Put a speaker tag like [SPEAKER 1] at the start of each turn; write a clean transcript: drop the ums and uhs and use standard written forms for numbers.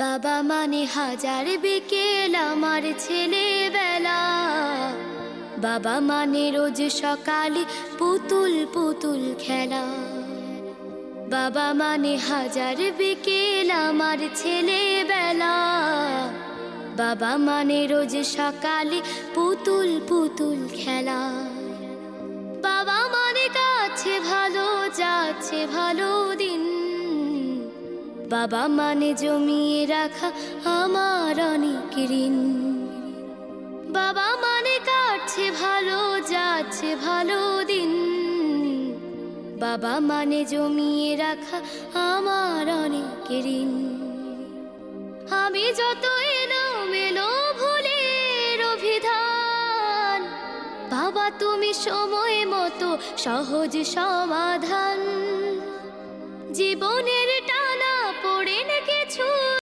[SPEAKER 1] বাবা মানে হাজার বিকেল আমার ছেলেবেলা। বাবা মানে রোজ সকালে পুতুল পুতুল খেলা। বাবা মানে হাজার বিকেল আমার ছেলেবেলা। বাবা মানে রোজ সকালে পুতুল পুতুল খেলা। বাবা মানে কাছে ভালো যাচ্ছে ভালো দিন। বাবা মানে জমিয়ে রাখা আমার অনেক ঋণ। বাবা মানে কাটছে ভালো যাচ্ছে ভালো দিন। বাবা মানে জমিয়ে রাখা আমার অনেক ঋণ। আমি যত এলোমেলো ভুলের অভিধান, বাবা তুমি সময় মতো সহজ সমাধান। জীবনের